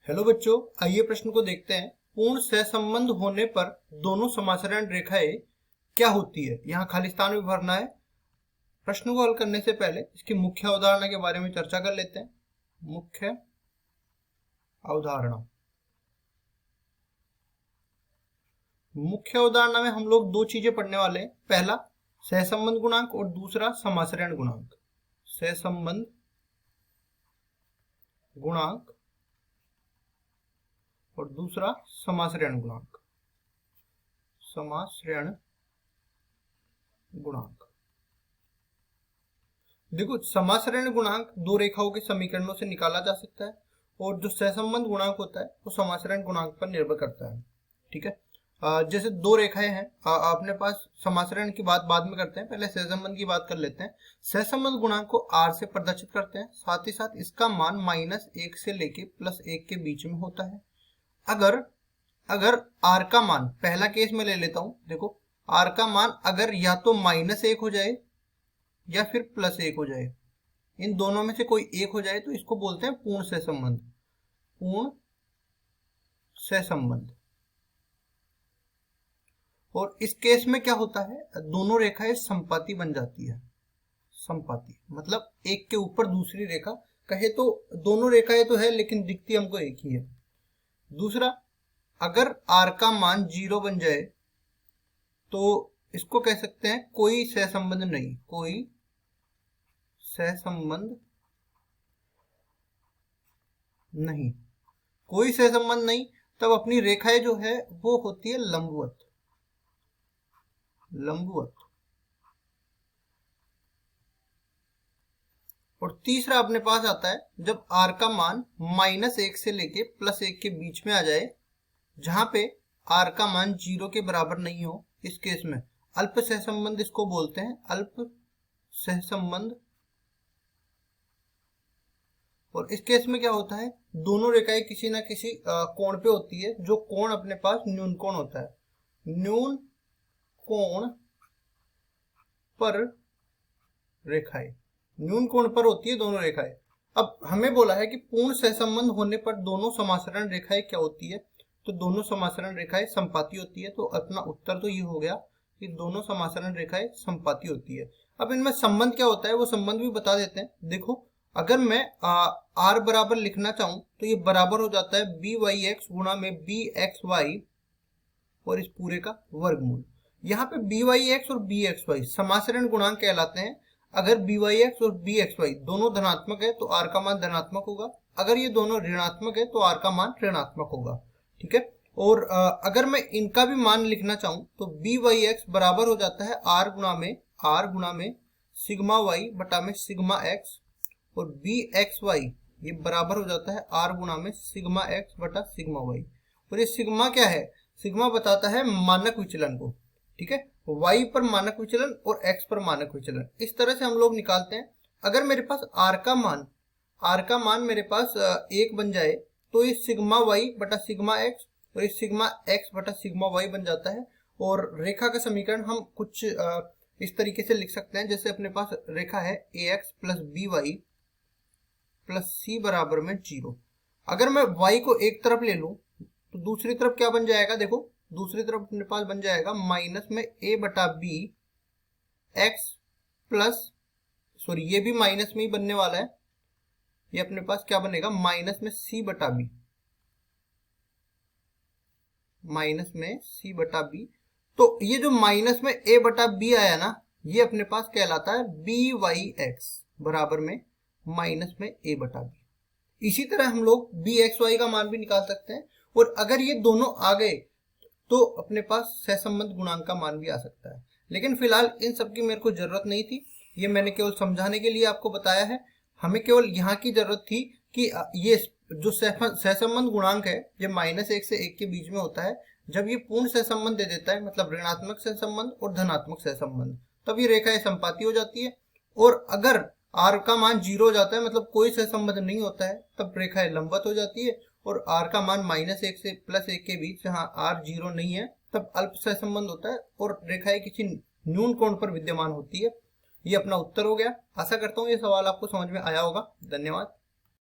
Hello बच्चों, आइए प्रश्न को देखते हैं। पूर्ण सहसंबंध होने पर दोनों समासरण रेखाएं क्या होती है। यहाँ खाली स्थान भी भरना है। प्रश्न को हल करने से पहले इसकी मुख्य अवधारणा के बारे में चर्चा कर लेते हैं। मुख्य अवधारणा। मुख्य अवधारणा में हम लोग दो चीजें पढ़ने वाले हैं। पहला सहसंबंध गुणांक और दूसरा समासरण गुणांक। सहसंबंध गुणांक और दूसरा समासरण गुणांक। समासरण गुणांक। देखो, समासरण गुणांक दो रेखाओं के समीकरणों से निकाला जा सकता है और जो सहसंबंध गुणांक होता है वो समासरण गुणांक पर निर्भर करता है। ठीक है। जैसे दो रेखाएं हैं, अपने पास समासरण की बात बाद में करते हैं, पहले सहसंबंध की बात कर लेते हैं। सहसंबंध गुणांक को r से प्रदर्शित करते हैं, साथ ही साथ इसका मान -1 से लेके +1 के बीच में होता है। अगर r का मान, पहला केस में ले लेता हूं, देखो r का मान अगर या तो -1 हो जाए या फिर +1 हो जाए, इन दोनों में से कोई एक हो जाए तो इसको बोलते हैं पूर्ण सहसंबंध। पूर्ण सहसंबंध। और इस केस में क्या होता है, दोनों रेखाएं संपाती बन जाती है। संपाती मतलब एक के ऊपर दूसरी रेखा, कहे तो दोनों रेखाएं तो है लेकिन दिखती हमको एक ही है। दूसरा, अगर r का मान 0 बन जाए तो इसको कह सकते हैं कोई सहसंबंध नहीं। कोई सहसंबंध नहीं। कोई सहसंबंध नहीं, तब अपनी रेखाएं जो है वो होती है लंबवत। लंबवत। और तीसरा अपने पास आता है जब r का मान -1 से लेके +1 के बीच में आ जाए, जहां पे r का मान 0 के बराबर नहीं हो। इस केस में अल्प सहसंबंध इसको बोलते हैं, अल्प सहसंबंध। और इस केस में क्या होता है, दोनों रेखाएं किसी ना किसी कोण पे होती है, जो कोण अपने पास न्यून कोण होता है। न्यून कोण पर रेखाएं, न्यून कोण पर होती है दोनों रेखाएं। अब हमें बोला है कि पूर्ण सहसंबंध होने पर दोनों समासरण रेखाएं क्या होती है, तो दोनों समासरण रेखाएं संपाती होती है। तो अपना उत्तर तो ये हो गया कि दोनों समासरण रेखाएं संपाती होती है। अब इनमें संबंध क्या होता है वो संबंध भी बता देते हैं। देखो, अगर मैं r बराबर लिखना चाहूं तो ये बराबर हो जाता है by(x) गुणा में bxy और इस पूरे का वर्गमूल। यहाँ पे by(x) और bxy समासरण गुणांक कहलाते हैं। अगर by(x) और bxy दोनों धनात्मक है तो r का मान धनात्मक होगा, अगर ये दोनों ऋणात्मक है तो r का मान ऋणात्मक होगा। ठीक है। और अगर मैं इनका भी मान लिखना चाहूं तो by(x) बराबर हो जाता है r गुणा में सिग्मा y बटा में सिग्मा x, और bxy ये बराबर हो जाता है r गुणा में सिग्मा x बटा सिग्मा y। और ये सिग्मा क्या है, सिग्मा बताता है मानक विचलन को। ठीक है। y पर मानक विचलन और x पर मानक विचलन, इस तरह से हम लोग निकालते हैं। अगर मेरे पास r का मान मेरे पास 1 बन जाए तो ये सिग्मा y बटा सिग्मा x और ये सिग्मा x बटा सिग्मा y बन जाता है। और रेखा का समीकरण हम कुछ इस तरीके से लिख सकते हैं, जैसे अपने पास रेखा है ax प्लस by प्लस सी बराबर में 0। अगर मैं y को एक तरफ ले लूं तो दूसरी तरफ क्या बन जाएगा, देखो दूसरी तरफ अपने पास बन जाएगा माइनस में a बटा बी एक्स प्लस, सॉरी ये भी माइनस में ही बनने वाला है, ये अपने पास क्या बनेगा माइनस में c बटा बी, माइनस में c बटा बी। तो ये जो माइनस में a बटा बी आया ना, ये अपने पास कहलाता है by(x) बराबर में माइनस में a बटा बी। इसी तरह हम लोग bxy का मान भी निकाल सकते हैं। और अगर ये दोनों आ गए तो अपने पास सहसंबंध गुणांक का मान भी आ सकता है। लेकिन फिलहाल इन सब की मेरे को जरूरत नहीं थी, ये मैंने केवल समझाने के लिए आपको बताया है। हमें केवल यहाँ की जरूरत थी कि ये जो सहसंबंध गुणांक है ये -1 से 1 के बीच में होता है। जब ये पूर्ण सहसंबंध दे देता है, मतलब ऋणात्मक सहसंबंध और धनात्मक सहसंबंध, तब ये रेखाएं संपाती हो जाती है। और अगर r का मान 0 हो जाता है, मतलब कोई सहसंबंध नहीं होता है, तब रेखाएं लंबवत हो जाती है। और r का मान -1 से +1 के बीच, जहां r 0 नहीं है, तब अल्प सहसंबंध होता है और रेखाएं किसी न्यून कोण पर विद्यमान होती है। ये अपना उत्तर हो गया। आशा करता हूँ ये सवाल आपको समझ में आया होगा। धन्यवाद।